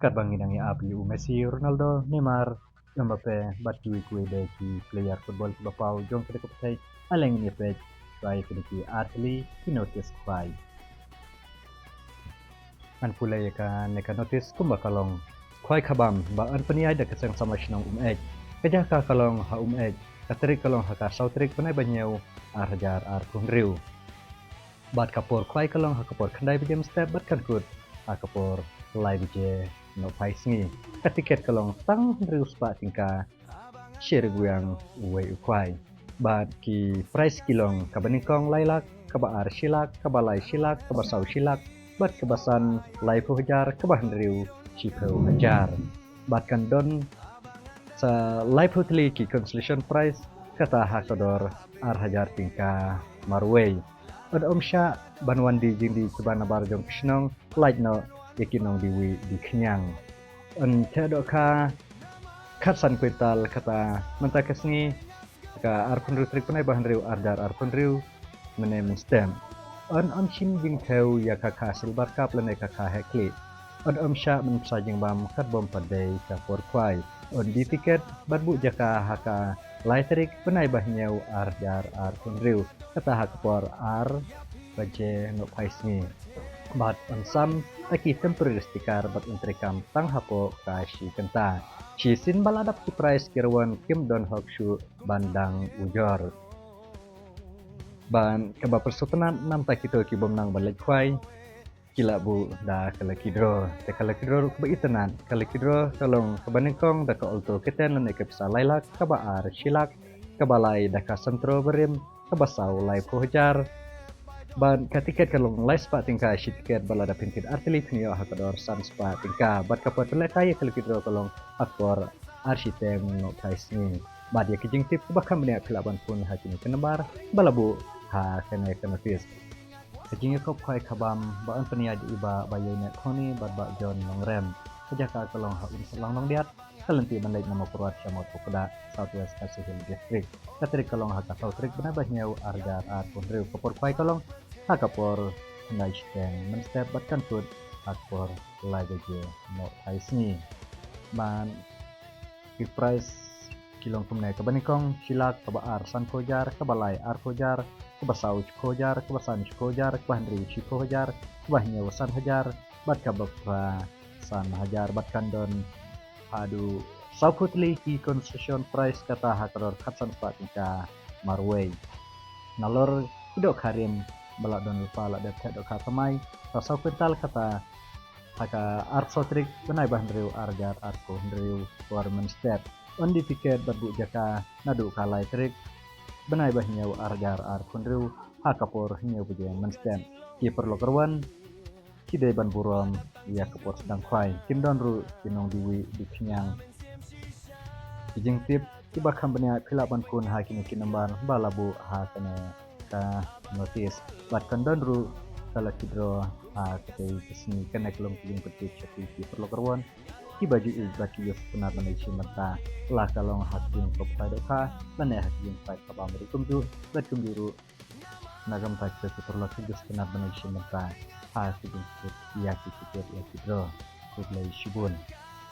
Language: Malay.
kat bangin yang api Messi, Ronaldo, Neymar, Mbappe, bat kui de ki player football ki bapau jong kede ko petai aleng ni pej kai kede ki atli ki notice kwai. An pulai ka neka notice kumba kalong kwai kabam ba an peniai da keseng sama sinong ej. Kejah ka kalong ha ej. Katrik kalong ha ka sautrik panai banyau arjar ar kunriu. Bat kapor kwai kalong ha kapor kandai bejem step bat kan kut ha kapor lai beje no pai singi. Katiket kalong tang riu spa tingka share guyang uwe ukwai. Bat ki price kilong kabanikong lailak kabaar silak kabalai silak kabasau silak bat kebasan lai hajar kebahan riu cipeu hajar. Bat kan don sa lai putli ki consolation prize kata hakador ar hajar tingka marway. Od omsha banwan di jindi kubana barjong kisnong light no yakinong diwi di kenyang. On tedo ka katsan kuital kata mentakesni ka ar punru trik punai bahan riu ardar ar punriu menem stem. On shim jing teu ya kaka silver cup lene kaka hekli. On sha men sajing bam kat bom padai ka por kwai. On di tiket badbu jaka haka laitrik punai bahnyau ardar ar punriu kata hak por ar baje no paisni. Bat on sam taki temporary stikar bat entrekam tang hapo ka shi kenta. Shi sin baladap ki price kirwan kim don hokshu bandang ujor. Ban keba persutenan nam tak kita ki bomnang balik kwai kila bu da kala kidro te kala kidro ba itenan kala kidro kalong kebanengkong da ka alto keten lan ke pisa lailak kaba ar silak kabalai da ka sentro berim kabasau lai pojar ban ka tiket kalong lai spa tingka shi tiket balada pintit artili pinio hakador san spa tingka bat kapot le kaya kala kidro kalong akor arsitem no kaisni bad ya kijing tip bakam ne kelaban pun hakini kenebar balabu ha kena notice kejing kop kai kabam ba an penia di iba bayone khoni bad ba jon longrem kejaka kalong ha selang nong diat kalenti bandai nama purat samot pokoda southwest kasihil district katrik kalong ha sautrik bena bahnyau argar ar punriu kopor kai kalong ha kapor ngai steng men step bat kan put akor lai beje no aisni ban ki price kilong kumnai kabanikong silak kabaar san kojar kabalai ar kojar kabasau kojar kabasan kojar kabahandri kojar kabahnya san hajar bat kabapra san hajar bat kandon adu sauputli ki concession price kata hakador katsan patika marway nalor idok karim balak don lupa lak dep dok katamai rasau kental kata haka art sotrik benai bahandriu argar arko handriu warmen step on di tiket barbu jaka nadu kalai trik benai bahnyau argar ar kundriu hakapor nyau buje menstem ki perlo kerwan ki de ban burom ya kapor sedang kwai kim don ru kinong diwi di kenyang kijing tip ki bakam benya khilaban kun hakini kinambar balabu ha kana ka notice bat kandon ru kala kidro ha kete kesni kana kelong kijing petik chati ki perlo kerwan ki baju baki yus benar benar simata lah kalong hakim kop ka mana hakim fight kabam rikumju batum biru nagam tak seperlo kidus benar benar simata ha kijing ya kidro kudlai shibun